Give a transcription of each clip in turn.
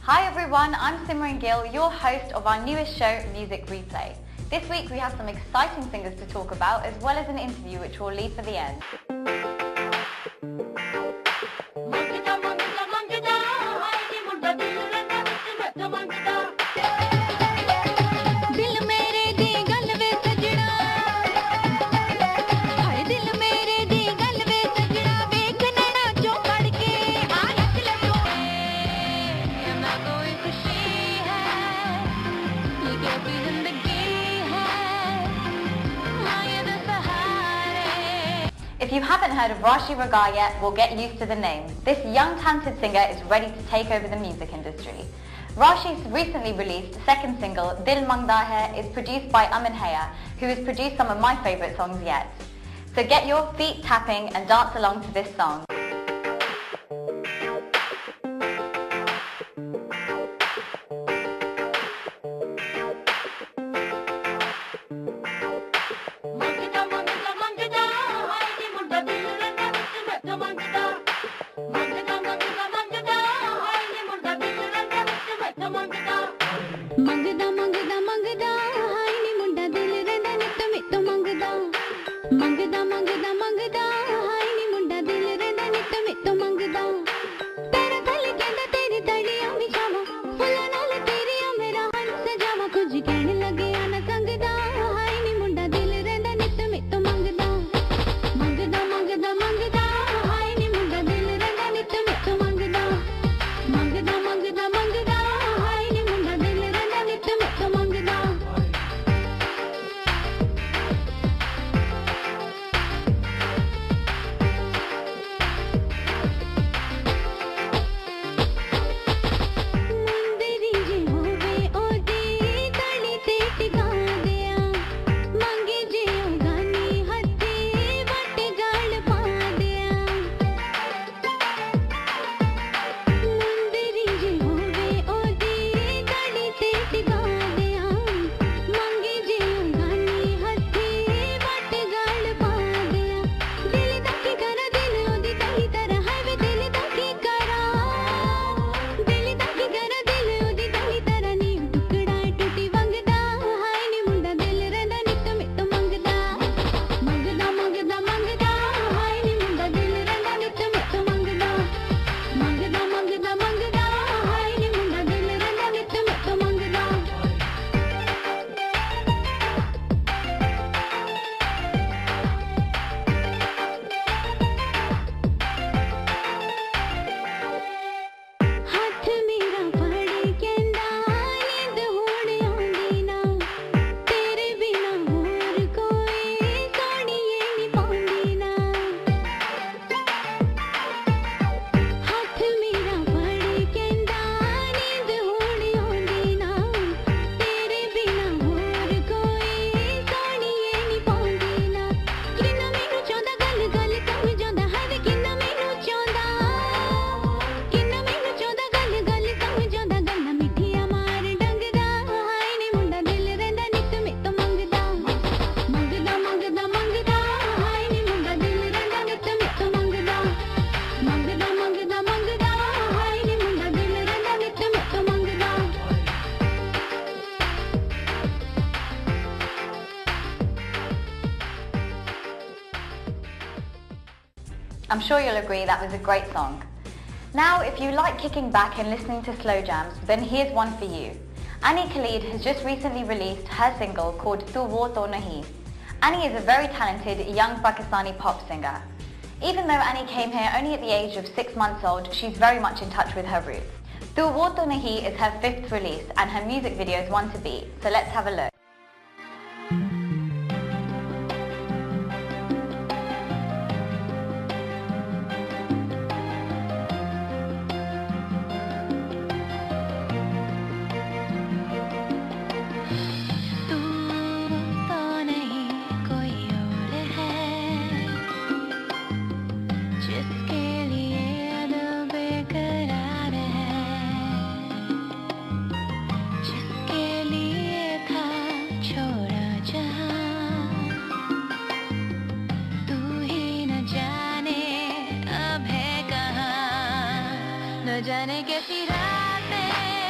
Hi everyone, I'm Simran Gill, your host of our newest show, Music Replay. This week we have some exciting singers to talk about, as well as an interview which we'll leave for the end. If you haven't heard of Rashi Raga yet, we'll get used to the name. This young talented singer is ready to take over the music industry. Rashi's recently released second single, Dil Mangda Hai, is produced by Amit, who has produced some of my favourite songs yet. So get your feet tapping and dance along to this song. I'm sure you'll agree that was a great song. Now, if you like kicking back and listening to slow jams, then here's one for you. Annie Khalid has just recently released her single called Tu Wo To Nahi. Annie is a very talented young Pakistani pop singer. Even though Annie came here only at the age of 6 months old, she's very much in touch with her roots. Tu Wo To Nahi is her 5th release and her music video is one to beat, so let's have a look. न जाने कैसी रातें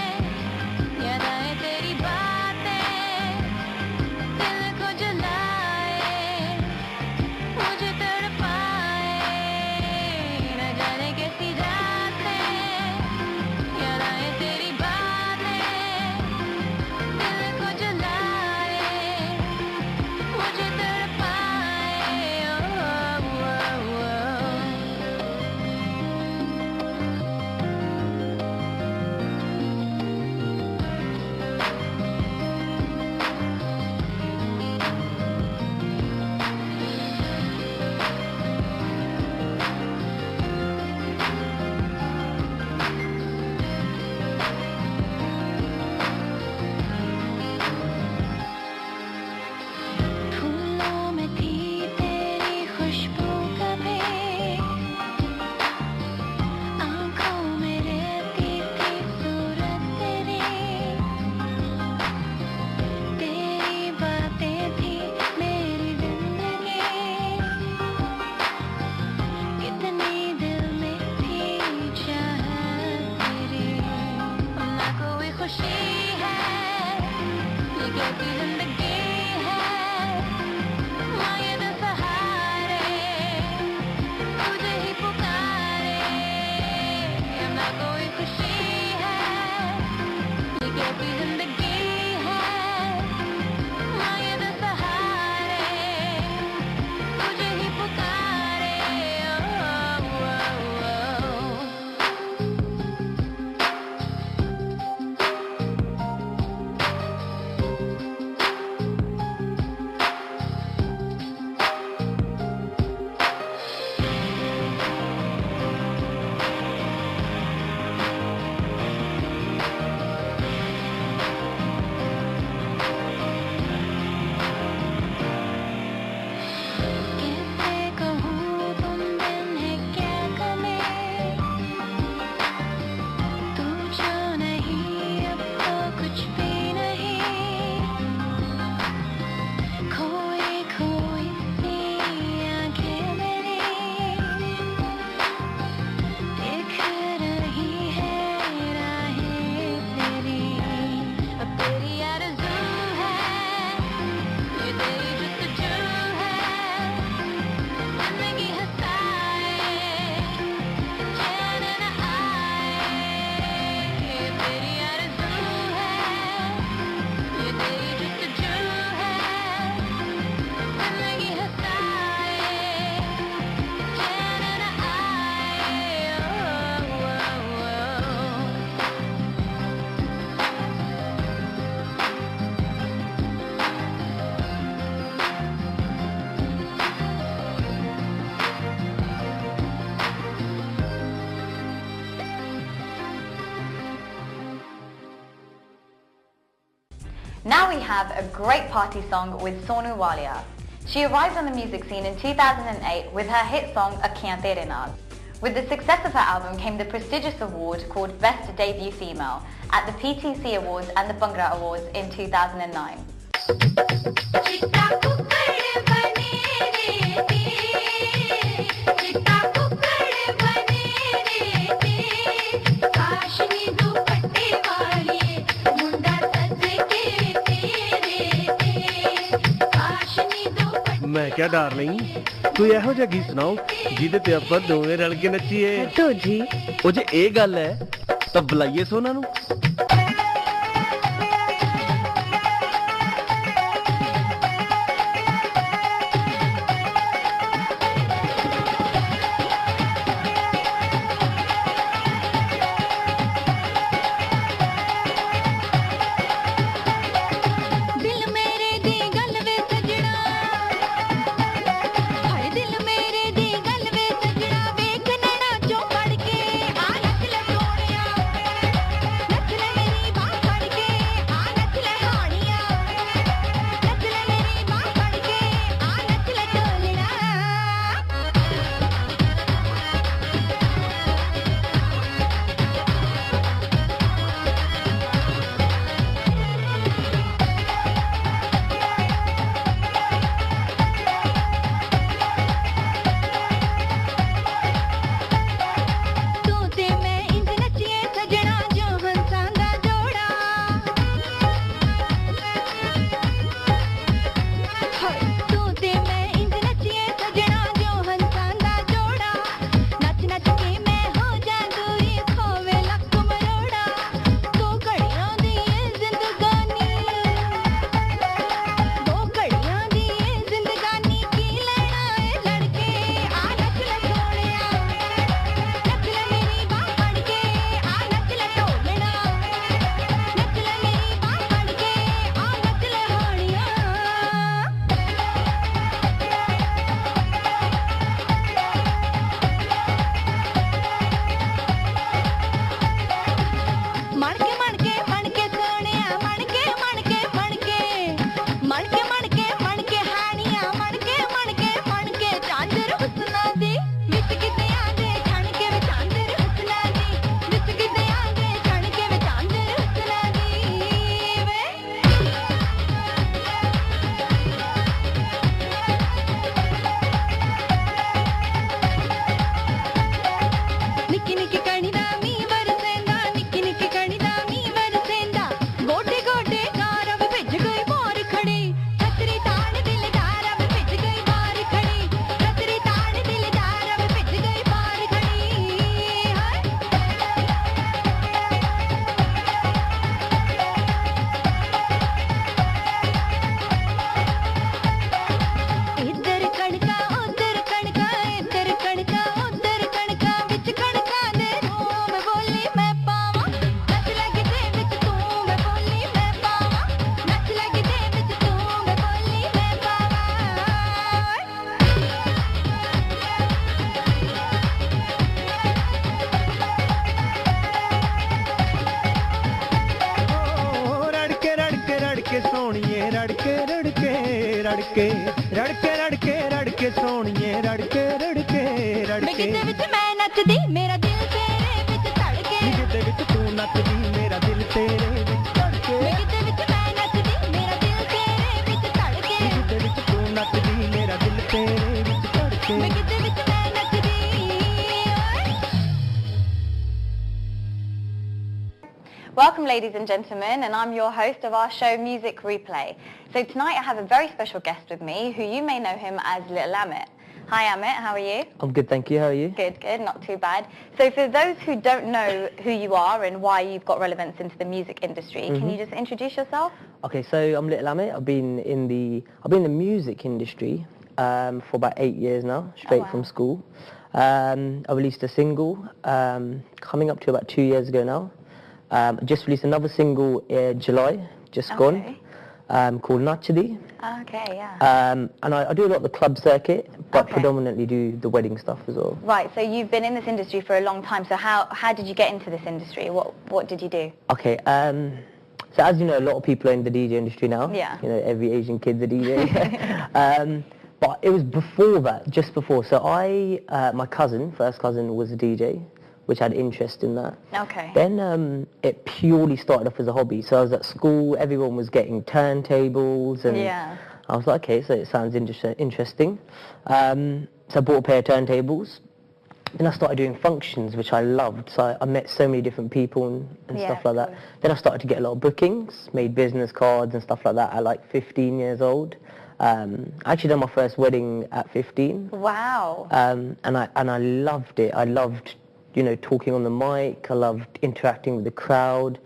Now we have a great party song with Sonu Walia. She arrived on the music scene in 2008 with her hit song Akhiyan Tere Naal. With the success of her album came the prestigious award called Best Debut Female at the PTC Awards and the Bhangra Awards in 2009. मैं क्या darling कोई ਇਹੋ ਜਿਹਾ ਗੀਤ ਸੁਣਾਓ ਜਿਹਦੇ ਤੇ ਆਪਾਂ ਦੋਵੇਂ ਰਲ ਕੇ ਨੱਚੀਏ तो जी ਉਹ ਜੇ ਇਹ ਗੱਲ ਹੈ ਤਾਂ ਬੁਲਾਈਏ ਸੋਨਾ ਨੂੰ ਰੜਕੇ ਰੜਕੇ ਰੜਕੇ ਰੜਕੇ ਸੋਹਣੀਏ ਰੜਕੇ ਰੜਕੇ ਰੜਕੇ ਗਿੱਧੇ ਵਿੱਚ ਮੈਂ ਨੱਚਦੀ ਮੇਰਾ ਦਿਲ ਤੇਰੇ ਵਿੱਚ ਧੜਕੇ ਗਿੱਧੇ ਵਿੱਚ ਤੂੰ ਨੱਚਦੀ ਮੇਰਾ ਦਿਲ ਤੇਰੇ ਵਿੱਚ ਧੜਕੇ ਗਿੱਧੇ ਵਿੱਚ ਮੈਂ ਨੱਚਦੀ ਮੇਰਾ ਦਿਲ ਤੇਰੇ ਵਿੱਚ ਧੜਕੇ ਗਿੱਧੇ ਵਿੱਚ ਤੂੰ ਨੱਚਦੀ ਮੇਰਾ ਦਿਲ ਤੇਰੇ ਵਿੱਚ ਧੜਕੇ ਗਿੱਧੇ ਵਿੱਚ ਮੈਂ ਨੱਚਦੀ Welcome ladies and gentlemen, and I'm your host of our show Music Replay. So tonight I have a very special guest with me who you may know him as Lil Amit. Hi Amit, how are you? I'm good, thank you. How are you? Good, good, not too bad. So for those who don't know who you are and why you've got relevance into the music industry, can you just introduce yourself? Okay, so I'm Lil Amit. I've been in the music industry for about 8 years now, straight from school. I released a single coming up to about 2 years ago now. Just released another single in July, just gone, called Nachadi. Okay, yeah. And I do a lot of the club circuit, but predominantly do the wedding stuff as well. Right, so you've been in this industry for a long time, so how did you get into this industry? What did you do? Okay, So as you know, a lot of people are in the DJ industry now. Yeah. You know, every Asian kid's a DJ. But it was before that, just before. So my first cousin was a DJ, which had interest in that. Okay. Then it purely started off as a hobby. So I was at school, everyone was getting turntables, and Yeah. I was like, okay, so it sounds interesting. So I bought a pair of turntables. Then I started doing functions, which I loved. So I met so many different people and Yeah, stuff like that. of course. Then I started to get a lot of bookings, made business cards and stuff like that at like 15 years old. I actually done my first wedding at 15. Wow. And I loved it. I loved, you know, talking on the mic. I loved interacting with the crowd.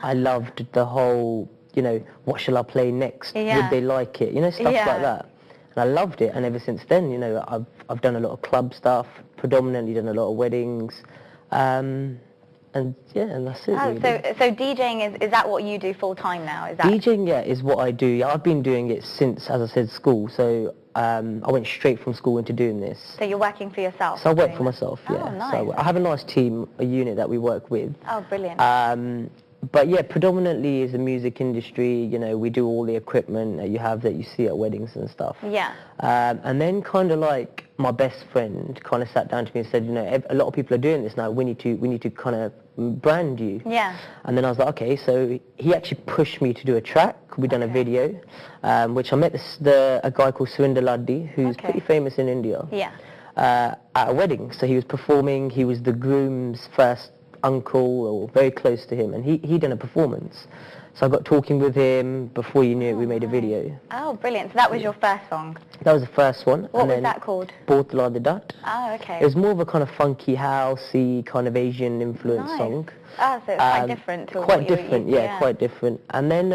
I loved the whole, you know, what shall I play next? Yeah. Would they like it? You know, stuff Yeah. like that. And I loved it. And ever since then, you know, I've done a lot of club stuff, predominantly done a lot of weddings. And yeah, and that's it. Oh, really. so DJing is that what you do full time now? Is that DJing, yeah, is what I do. Yeah, I've been doing it since, as I said, school. So I went straight from school into doing this. so you're working for yourself? So I work doing for that? myself, Oh, yeah. nice. So I have a nice team, a unit that we work with. Oh, brilliant. But yeah, predominantly is the music industry. You know, we do all the equipment that you see at weddings and stuff. Yeah. And then kind of like my best friend kind of sat down to me and said, you know, a lot of people are doing this now. We need to kind of brand you. Yeah. And then I was like, okay. So he actually pushed me to do a track. We done a video, which I met a guy called Surinder Laddi, who's Okay. pretty famous in India. Yeah. At a wedding. So he was performing. He was the groom's first uncle or very close to him, and he done a performance. So I got talking with him. Before you knew it, we made a video. Oh, brilliant. So that was your first song. That was the first one. What and was then that called? Both La De Dat. Oh, okay. It was more of a kind of funky, housey, kind of Asian influence Nice. song. Oh, so it's quite different to Quite what you were different, used to, yeah, quite different. And then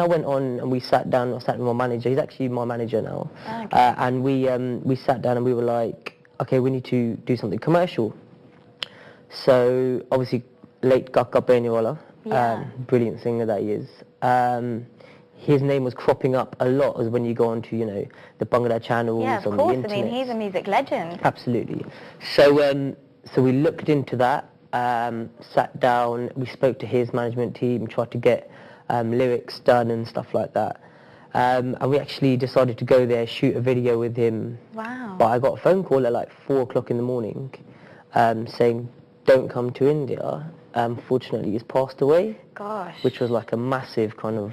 I went on and we sat down. I sat with my manager. He's actually my manager now. Okay. And we sat down and we were like, okay, we need to do something commercial. So obviously, late Kaka Peniwala, Yeah. brilliant singer that he is. His name was cropping up a lot as when you go onto, you know, the Bangla channels Yeah, of on course. the I internet. mean, he's a music legend. Absolutely. So we looked into that, sat down, we spoke to his management team, tried to get lyrics done and stuff like that. And we actually decided to go there, shoot a video with him. Wow. But I got a phone call at like 4 o'clock in the morning saying, don't come to India. Fortunately, he's passed away, Gosh. which was like a massive kind of...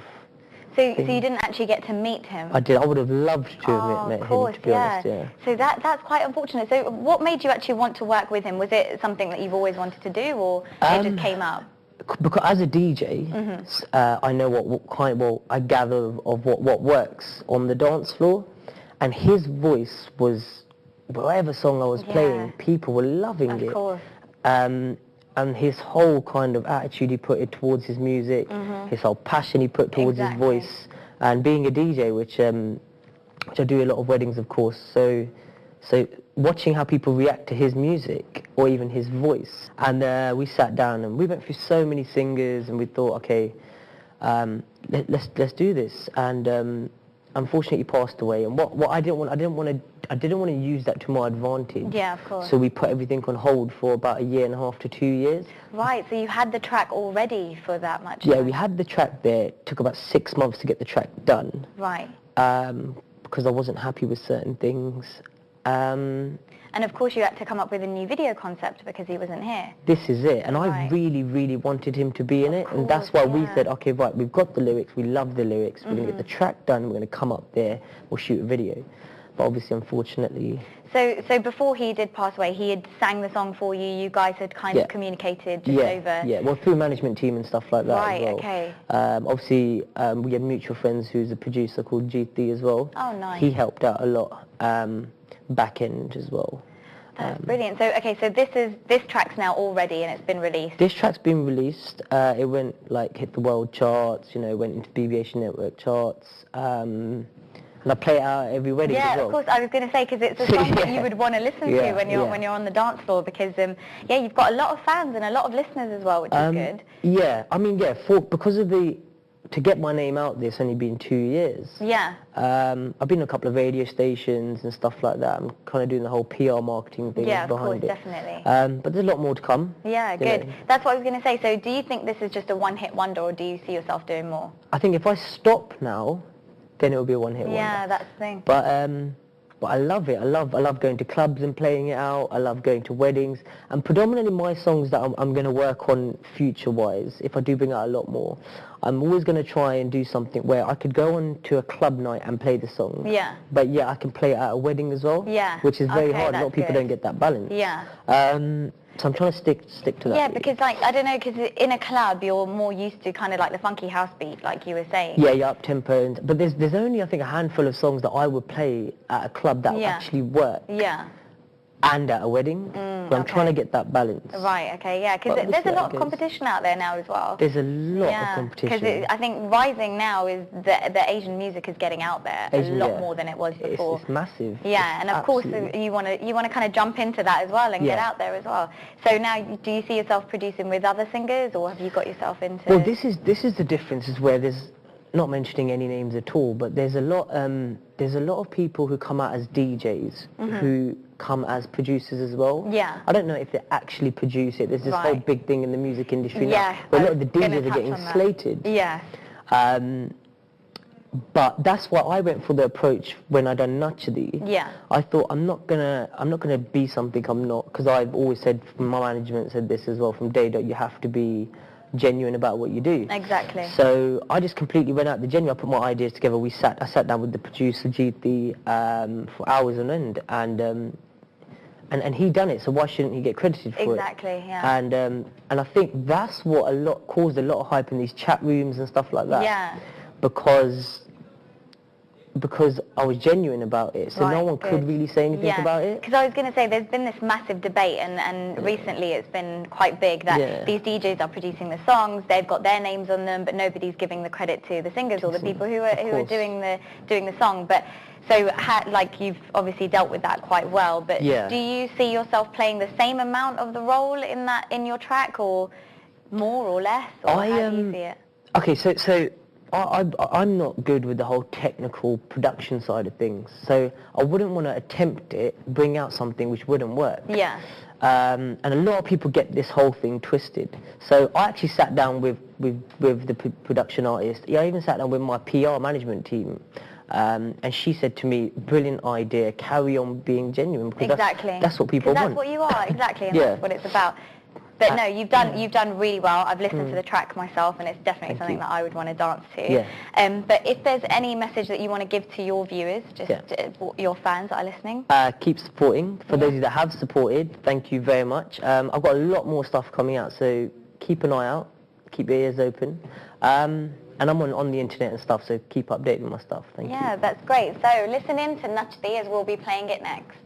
So you didn't actually get to meet him? I would have loved to have met of him, course, to be honest, yeah. So that's quite unfortunate. So what made you actually want to work with him? Was it something that you've always wanted to do, or it just came up? Because as a DJ, I know I gather of what works on the dance floor, and his voice was, whatever song I was playing, people were loving it. Of course. And his whole kind of attitude he put it towards his music, his whole passion he put towards his voice, and being a DJ, which I do a lot of weddings, of course. So watching how people react to his music or even his voice, and we sat down and we went through so many singers, and we thought, okay, let's do this. And unfortunately, he passed away. And what I didn't want to use that to my advantage. Yeah, of course. So we put everything on hold for about 1.5 to 2 years. Right, so you had the track already for that much Yeah, time? we had the track there. It took about 6 months to get the track done. Right. Because I wasn't happy with certain things. And of course you had to come up with a new video concept because he wasn't here. This is it. And I Right. really, really wanted him to be in it. And that's course, why we yeah. said, okay, right, we've got the lyrics. We love the lyrics. We're going to get the track done. We're going to come up there. We'll shoot a video. But obviously, unfortunately... So before he did pass away, he had sang the song for you. You guys had kind of communicated just over... Yeah, well, through management team and stuff like that Right, as well. okay. Obviously, we had mutual friends who's a producer called GT as well. Oh, nice. He helped out a lot, back end as well. That's brilliant. So okay, so this track's now all ready and it's been released. This track's been released. It went hit the world charts. You know, went into BBH Network charts. And I play it out at every wedding as well. Yeah, of course. I was going to say because it's a song that you would want to listen to when you're on the dance floor because you've got a lot of fans and a lot of listeners as well, which is good. Yeah, I mean, because of the to get my name out there, it's only been 2 years. Yeah. I've been on a couple of radio stations and stuff like that. I'm kind of doing the whole PR marketing thing Yeah, of behind course, it. definitely. But there's a lot more to come. Yeah, you good. know. That's what I was going to say. So do you think this is just a one-hit wonder, or do you see yourself doing more? I think if I stop now, then it'll be a one-hit wonder. Yeah, that's the thing. But I love it. I love going to clubs and playing it out. I love going to weddings. And predominantly my songs that I'm going to work on future-wise, if I do bring out a lot more, I'm always going to try and do something where I could go on to a club night and play the song. Yeah. But yeah, I can play it at a wedding as well. Yeah. Which is very Okay, hard. A lot of that's people good. don't get that balance. Yeah. So I'm trying to stick to that. Yeah, really. because like, I don't know, because in a club you're more used to kind of like the funky house beat, like you were saying. Yeah, up tempo, but there's only I think a handful of songs that I would play at a club that Yeah. actually work, Yeah. and at a wedding. But I'm trying to get that balance. Right, okay, yeah, because But there's a we'll see how lot it of goes. competition out there now as well. There's a lot of competition. Because I think rising now is the Asian music is getting out there Asian, a lot yeah. more than it was It's- before. It's massive. Yeah, and of course Absolutely. you want to kind of jump into that as well and get Yeah. out there as well. So now, do you see yourself producing with other singers, or have you got yourself into? Well, this is the difference, is where there's, not mentioning any names at all, but there's a lot of people who come out as DJs who come as producers as well. Yeah. I don't know if they actually produce it. There's this whole Right. big thing in the music industry Yeah, now where a I lot of the was gonna DJs are touch getting on that. slated. Yeah. But that's why I went for the approach when I done Nachadi. Yeah. I thought I'm not gonna be something I'm not, because I've always said, my management said this as well from day dot, you have to be genuine about what you do. Exactly. So I just completely went out the genuine. I put my ideas together. I sat down with the producer Jeethi for hours on end, and he done it. So why shouldn't he get credited for it? Exactly, yeah. And I think that's what caused a lot of hype in these chat rooms and stuff like that. Yeah. Because I was genuine about it, so no Right, one could good. really say anything about it. Because I was going to say, there's been this massive debate, and recently it's been quite big that Yeah. these DJs are producing the songs, they've got their names on them, but nobody's giving the credit to the singers or the people who are course. doing the song. But so, like, you've obviously dealt with that quite well. But Yeah. do you see yourself playing the same amount of the role in your track, or more or less, or how do you see it? Okay, so I'm not good with the whole technical production side of things, so I wouldn't want to attempt it, bring out something which wouldn't work. Yeah. And a lot of people get this whole thing twisted. So I actually sat down with the production artist. Yeah, I even sat down with my PR management team. And she said to me, brilliant idea, carry on being genuine, because Exactly. that's what people 'Cause want. that's what you are, exactly, and Yeah. that's what it's about. But no, you've done really well. I've listened to the track myself, and it's definitely Thank something you. that I would want to dance to. Yeah. But if there's any message that you want to give to your viewers, just Yeah. your fans that are listening. Keep supporting. For those of you that have supported, thank you very much. I've got a lot more stuff coming out, so keep an eye out, keep your ears open. And I'm on the internet and stuff, so keep updating my stuff. Thank you. Yeah, that's great. So listen in to Nachdi, as we'll be playing it next.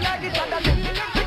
ਲੱਗੀ ਸਾਡਾ link